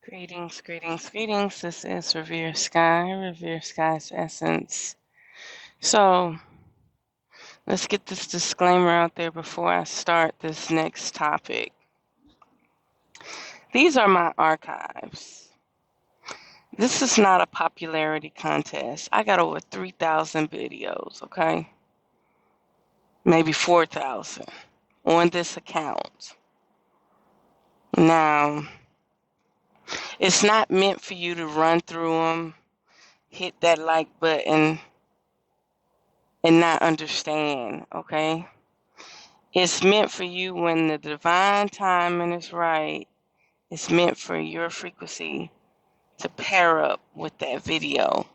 Greetings, greetings, greetings. This is Revere Sky, Revere Skyes Essence. So, let's get this disclaimer out there before I start this next topic. These are my archives. This is not a popularity contest. I got over 3,000 videos, okay? Maybe 4,000 on this account. Now, it's not meant for you to run through them, hit that like button, and not understand, okay? It's meant for you when the divine timing is right. It's meant for your frequency to pair up with that video.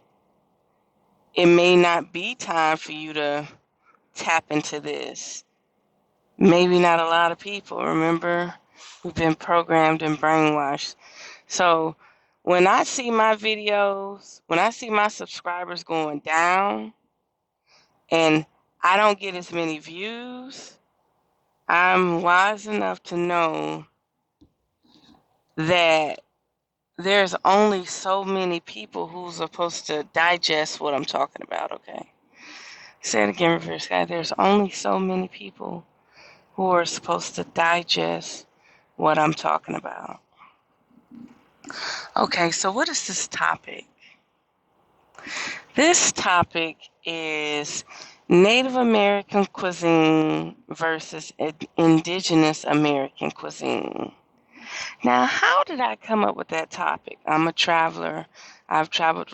It may not be time for you to tap into this. Maybe not a lot of people. Remember, we've been programmed and brainwashed. So when I see my videos, when I see my subscribers going down and I don't get as many views, I'm wise enough to know that there's only so many people who's supposed to digest what I'm talking about, okay? Say it again, Revere Sky. There's only so many people who are supposed to digest what I'm talking about. Okay, so what is this topic? This topic is Native American cuisine versus Indigenous American cuisine. Now, how did I come up with that topic? I'm a traveler. I've traveled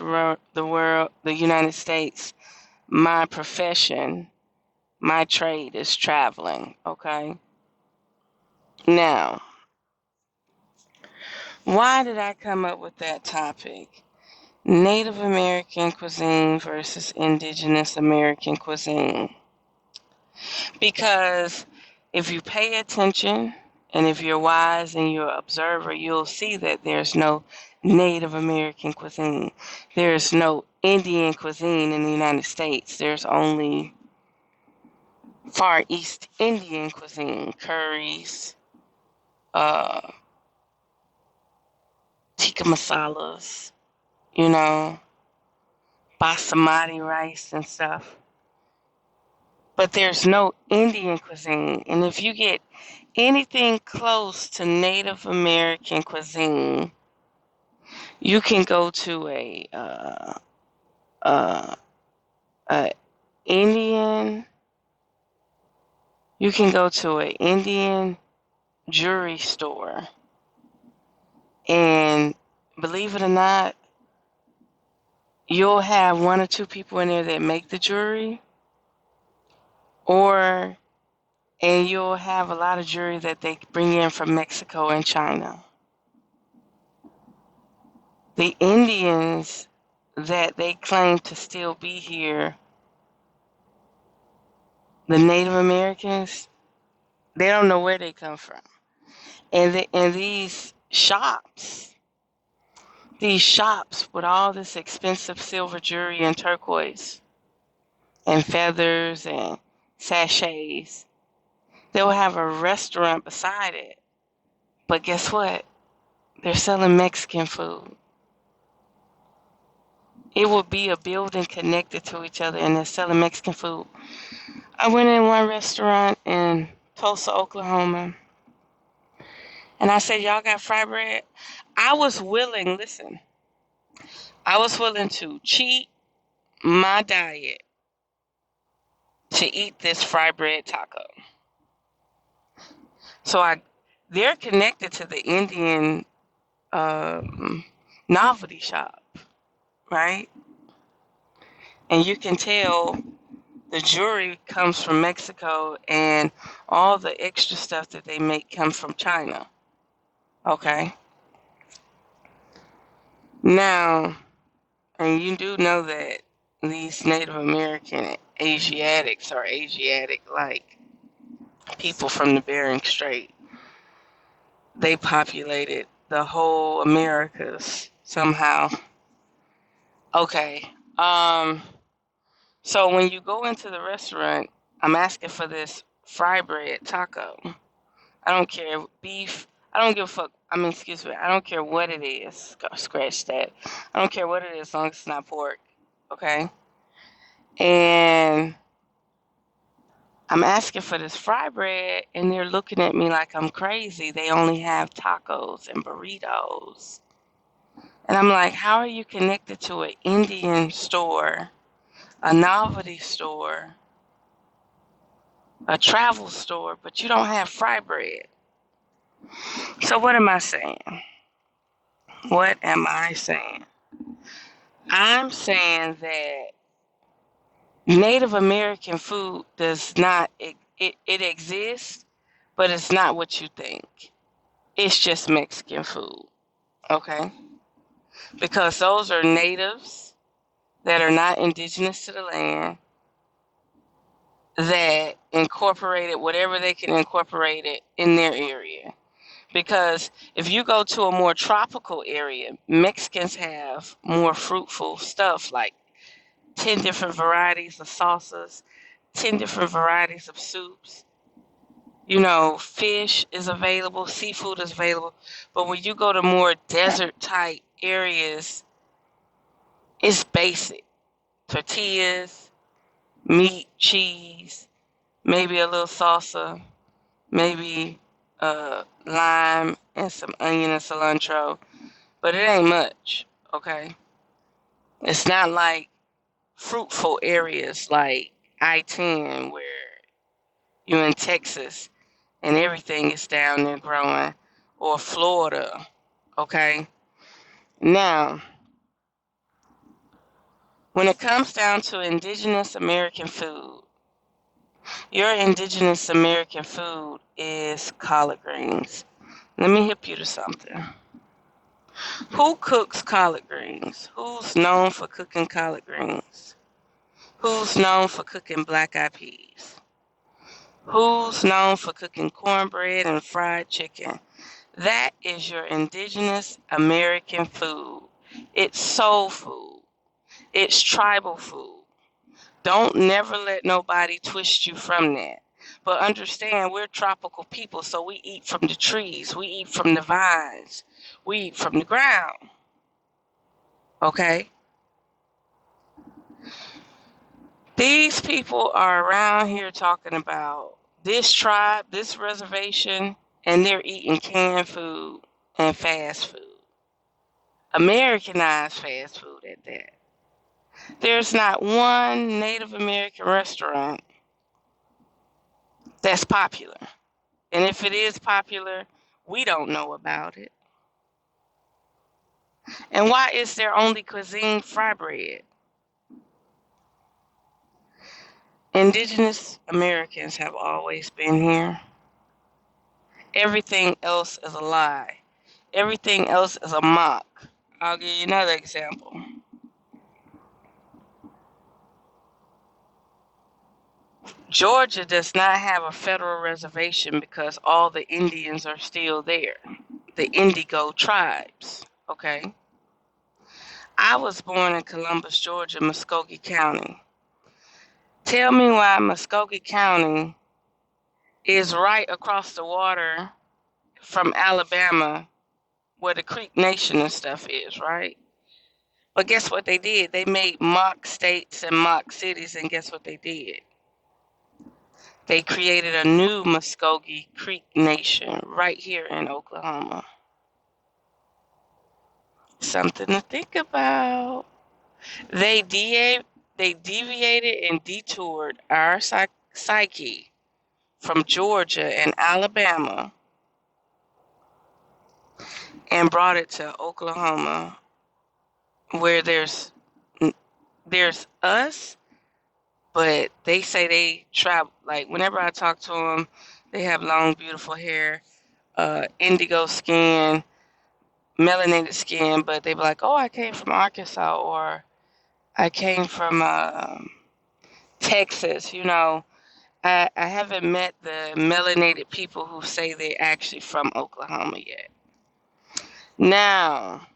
the world, the United States. My profession, my trade is traveling, okay? Now, why did I come up with that topic? Native American cuisine versus Indigenous American cuisine. Because if you pay attention and if you're wise and you're an observer, you'll see that there's no Native American cuisine. There's no Indian cuisine in the United States. There's only Far East Indian cuisine, curries, uh, tikka masalas, basmati rice and stuff. But there's no Indian cuisine. And if you get anything close to Native American cuisine, you can go to uh, a Indian. You can go to an Indian jewelry store, and believe it or not, you'll have one or two people in there that make the jewelry, and you'll have a lot of jewelry that they bring in from Mexico and China. The Indians that they claim to still be here, the Native Americans, they don't know where they come from. And these shops with all this expensive silver jewelry and turquoise and feathers and sachets, they'll have a restaurant beside it. But guess what? They're selling Mexican food. It will be a building connected to each other and they're selling Mexican food. I went in one restaurant in Tulsa, Oklahoma, and I said, "Y'all got fry bread?" I was willing, listen, I was willing to cheat my diet to eat this fry bread taco. So they're connected to the Indian novelty shop, right? And you can tell the jewelry comes from Mexico and all the extra stuff that they make comes from China. Okay. Now, and you do know that these Native American Asiatics are Asiatic like people from the Bering Strait. They populated the whole Americas somehow. Okay. So when you go into the restaurant, I'm asking for this fry bread taco. I don't care beef. I don't give a fuck I mean, excuse me, I don't care what it is. Scratch that. I don't care what it is as long as it's not pork. Okay? And I'm asking for this fry bread, and they're looking at me like I'm crazy. They only have tacos and burritos. And I'm like, how are you connected to an Indian store, a novelty store, a travel store, but you don't have fry bread? So, what am I saying? What am I saying? I'm saying that Native American food does not, it exists, but it's not what you think. It's just Mexican food, okay? Because those are natives that are not indigenous to the land that incorporated whatever they can incorporate it in their area. Because if you go to a more tropical area, Mexicans have more fruitful stuff like 10 different varieties of salsas, 10 different varieties of soups. You know, fish is available, seafood is available. But when you go to more desert type areas, it's basic tortillas, meat, cheese, maybe a little salsa, maybe lime and some onion and cilantro. But it ain't much, okay? It's not like fruitful areas like I-10 where you're in Texas and everything is down there growing, or Florida, okay? Now, when it comes down to indigenous American food, your indigenous American food is collard greens. Let me hip you to something. Who cooks collard greens? Who's known for cooking collard greens? Who's known for cooking black eyed peas? Who's known for cooking cornbread and fried chicken? That is your indigenous American food. It's soul food. It's tribal food. Don't never let nobody twist you from that. But understand, we're tropical people, so we eat from the trees, we eat from the vines, we eat from the ground. Okay? These people are around here talking about this tribe, this reservation, and they're eating canned food and fast food. Americanized fast food at that. There's not one Native American restaurant that's popular. And if it is popular, we don't know about it. And why is there only cuisine fry bread? Indigenous Americans have always been here. Everything else is a lie. Everything else is a mock. I'll give you another example. Georgia does not have a federal reservation because all the Indians are still there. The Indigo tribes, okay? I was born in Columbus, Georgia, Muskogee County. Tell me why Muskogee County is right across the water from Alabama, where the Creek Nation and stuff is, right? But guess what they did? They made mock states and mock cities, and guess what they did? They created a new Muskogee Creek Nation right here in Oklahoma. Something to think about. They deviated and detoured our psyche from Georgia and Alabama and brought it to Oklahoma, where there's us, but they say they travel. Like whenever I talk to them, they have long, beautiful hair, indigo skin, melanated skin, but they be like, "Oh, I came from Arkansas," or "I came from Texas." You know, I haven't met the melanated people who say they're actually from Oklahoma yet. Now,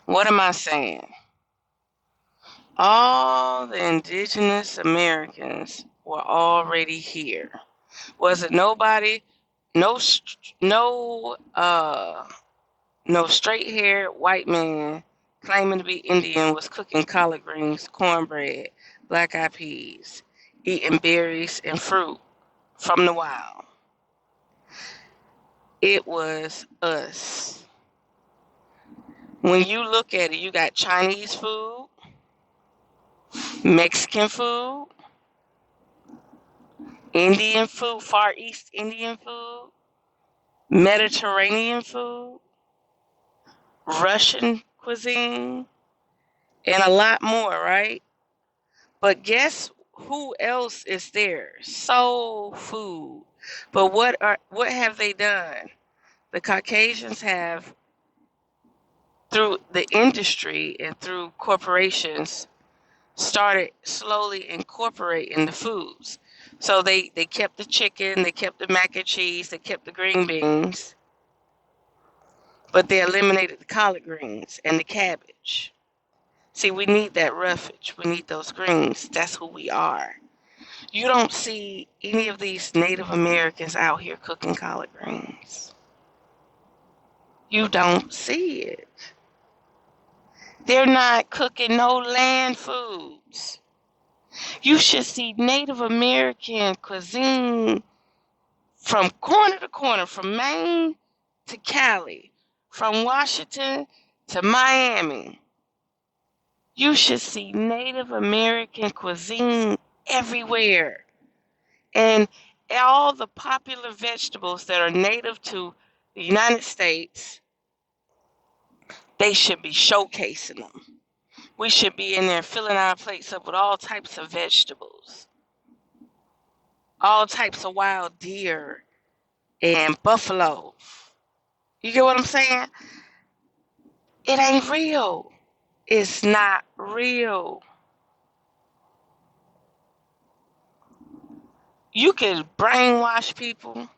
what am I saying? All the indigenous Americans were already here. Was it nobody? No, no, no straight-haired white man claiming to be Indian was cooking collard greens, cornbread, black-eyed peas, eating berries and fruit from the wild. It was us. When you look at it, you got Chinese food, Mexican food, Indian food, Far East Indian food, Mediterranean food, Russian cuisine, and a lot more, right? But guess who else is there? Soul food. But what have they done? The Caucasians have, through the industry and through corporations, started slowly incorporating the foods. So they kept the chicken, they kept the mac and cheese, they kept the green beans, but they eliminated the collard greens and the cabbage. See, we need that roughage. We need those greens. That's who we are. You don't see any of these Native Americans out here cooking collard greens. You don't see it. They're not cooking no land foods. You should see Native American cuisine from corner to corner, from Maine to Cali, from Washington to Miami. You should see Native American cuisine everywhere. And all the popular vegetables that are native to the United States, they should be showcasing them. We should be in there filling our plates up with all types of vegetables, all types of wild deer and buffalo. You get what I'm saying? It ain't real. It's not real. You can brainwash people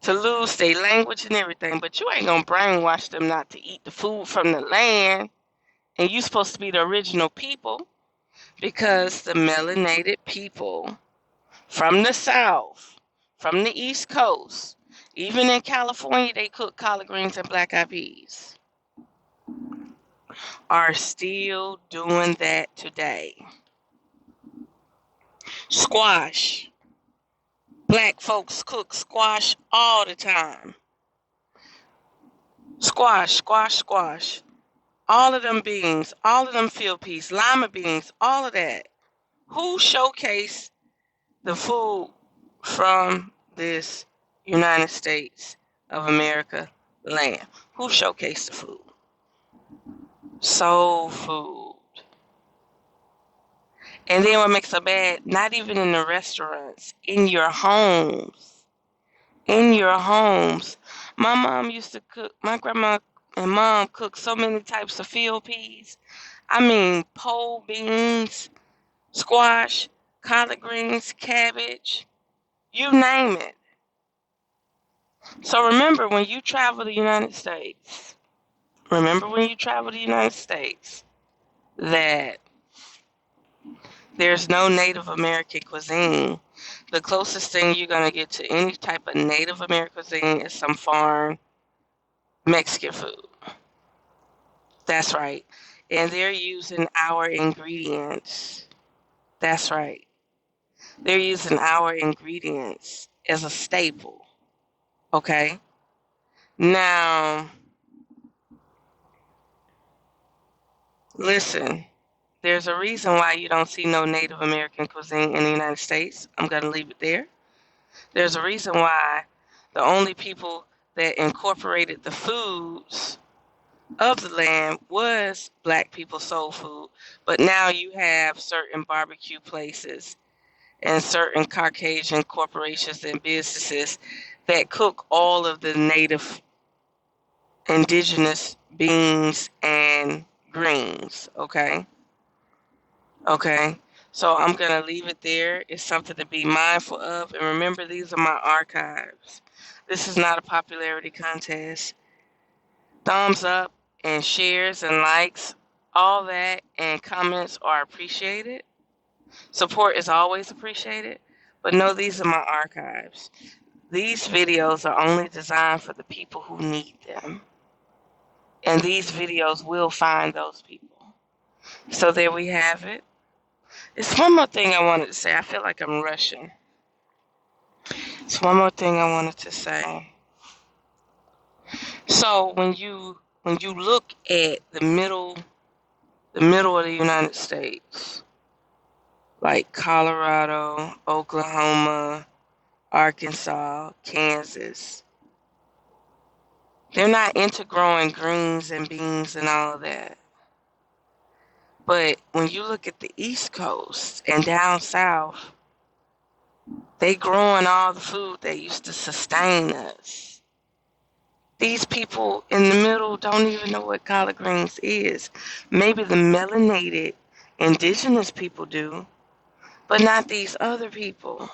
to lose their language and everything, but you ain't gonna brainwash them not to eat the food from the land. And you supposed to be the original people because the melanated people from the South, from the East Coast, even in California, they cook collard greens and black-eyed peas, are still doing that today. Squash. Black folks cook squash all the time. Squash, squash, squash. All of them beans, all of them field peas, lima beans, all of that. Who showcased the food from this United States of America land? Who showcased the food? Soul food. And then what makes it bad, not even in the restaurants, in your homes. In your homes. My mom used to cook, my grandma and mom cooked so many types of field peas. I mean, pole beans, squash, collard greens, cabbage, you name it. So remember when you travel to the United States, that there's no Native American cuisine. The closest thing you're going to get to any type of Native American cuisine is some foreign Mexican food. That's right. And they're using our ingredients. That's right. They're using our ingredients as a staple. Okay? Now, listen, there's a reason why you don't see no Native American cuisine in the United States. I'm going to leave it there. There's a reason why the only people that incorporated the foods of the land was black people soul food. But now you have certain barbecue places and certain Caucasian corporations and businesses that cook all of the native indigenous beans and greens. Okay? Okay? So I'm going to leave it there. It's something to be mindful of. And remember, these are my archives. This is not a popularity contest. Thumbs up and shares and likes, all that, and comments are appreciated. Support is always appreciated. But know these are my archives. These videos are only designed for the people who need them. And these videos will find those people. So there we have it. It's one more thing I wanted to say. I feel like I'm rushing. It's one more thing I wanted to say. So when you look at the middle of the United States, like Colorado, Oklahoma, Arkansas, Kansas, they're not into growing greens and beans and all of that. But when you look at the East Coast and down south, they growing all the food that used to sustain us. These people in the middle don't even know what collard greens is. Maybe the melanated indigenous people do, but not these other people.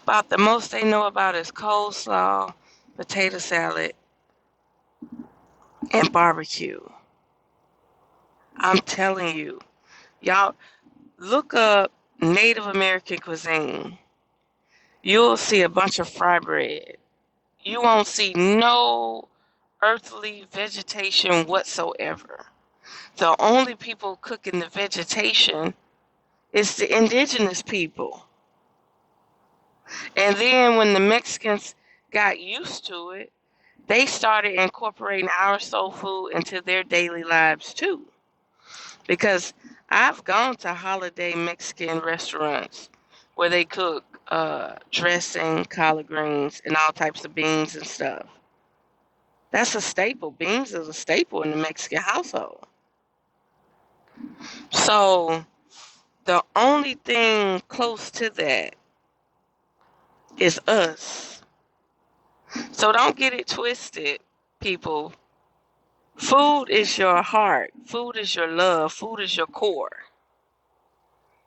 About the most they know about is coleslaw, potato salad, and barbecue. I'm telling you, y'all look up Native American cuisine. You'll see a bunch of fry bread. You won't see no earthly vegetation whatsoever. The only people cooking the vegetation is the indigenous people. And then when the Mexicans got used to it, they started incorporating our soul food into their daily lives too. Because I've gone to holiday Mexican restaurants where they cook dressing, collard greens, and all types of beans and stuff. That's a staple. Beans is a staple in the Mexican household. So the only thing close to that is us. So don't get it twisted, people. Food is your heart. Food is your love. Food is your core.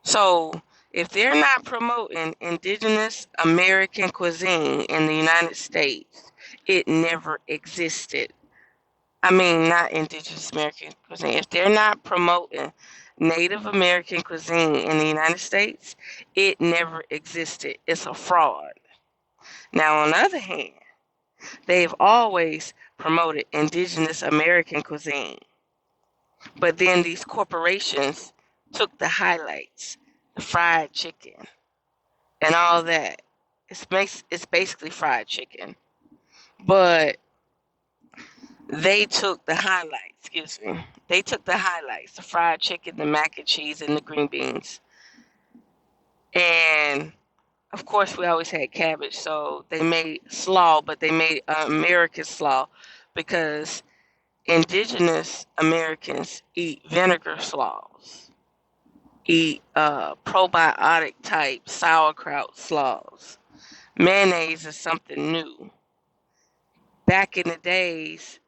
So if they're not promoting indigenous American cuisine in the United States, it never existed. I mean, not indigenous American cuisine. If they're not promoting Native American cuisine in the United States, it never existed. It's a fraud. Now, on the other hand, they've always promoted indigenous American cuisine. But then these corporations took the highlights, the fried chicken, and all that. It's basically fried chicken. But they took the highlights, excuse me. They took the highlights, the fried chicken, the mac and cheese, and the green beans. And of course, we always had cabbage, so they made slaw, but they made American slaw because indigenous Americans eat vinegar slaws, eat probiotic type sauerkraut slaws. Mayonnaise is something new. Back in the days,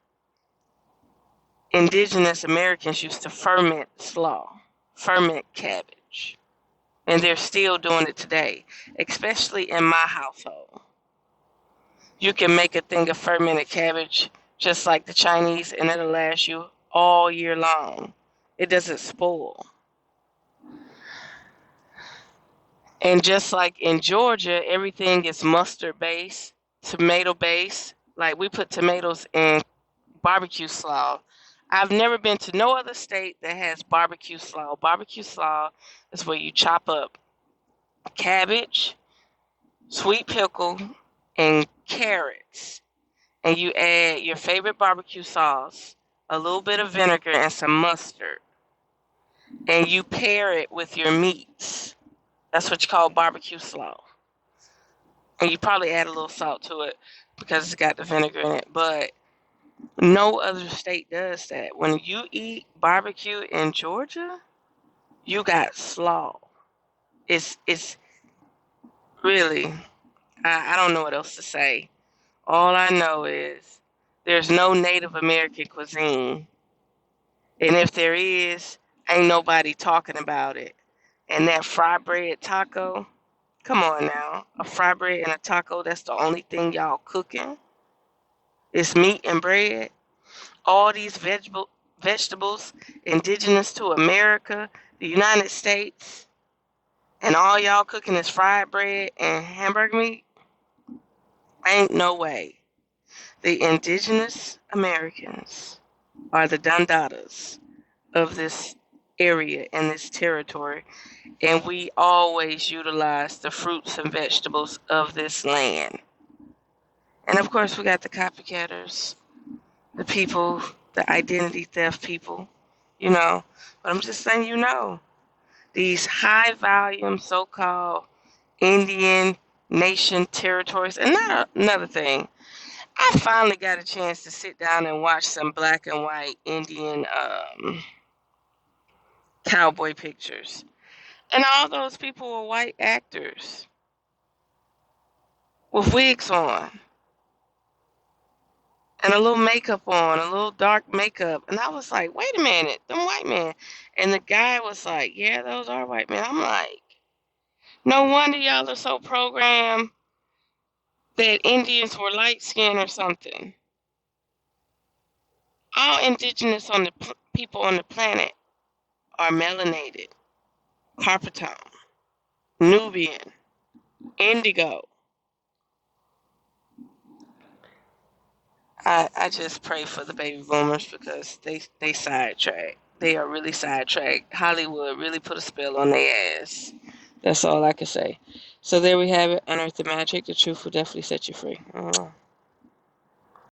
indigenous Americans used to ferment slaw, ferment cabbage, and they're still doing it today, especially in my household. You can make a thing of fermented cabbage just like the Chinese, and it'll last you all year long. It doesn't spoil. And just like in Georgia, everything is mustard based, tomato based. Like we put tomatoes in barbecue slaw. I've never been to no other state that has barbecue slaw. Barbecue slaw is where you chop up cabbage, sweet pickle, and carrots. And you add your favorite barbecue sauce, a little bit of vinegar, and some mustard. And you pair it with your meats. That's what you call barbecue slaw. And you probably add a little salt to it because it's got the vinegar in it. But no other state does that. When you eat barbecue in Georgia, you got slaw. It's really, I don't know what else to say. All I know is there's no Native American cuisine. And if there is, ain't nobody talking about it. And that fry bread taco, come on now. A fry bread and a taco, that's the only thing y'all cooking. It's meat and bread. All these vegetables indigenous to America, the United States, and all y'all cooking is fried bread and hamburger meat. Ain't no way. The indigenous Americans are the Dandadas of this area and this territory, and we always utilize the fruits and vegetables of this land. And of course, we got the copycatters, the people, the identity theft people, you know. But I'm just saying, these high volume so called Indian nation territories. And not another thing, I finally got a chance to sit down and watch some black and white Indian cowboy pictures. And all those people were white actors with wigs on and a little makeup on, a little dark makeup. And I was like, wait a minute, them white men. And the guy was like, yeah, those are white men. I'm like, no wonder y'all are so programmed that Indians were light skinned or something. All indigenous people on the planet are melanated, carpetone, Nubian, indigo. I just pray for the baby boomers because they sidetracked. They are really sidetracked. Hollywood really put a spell on their ass. That's all I can say. So there we have it. Unearth the magic. The truth will definitely set you free.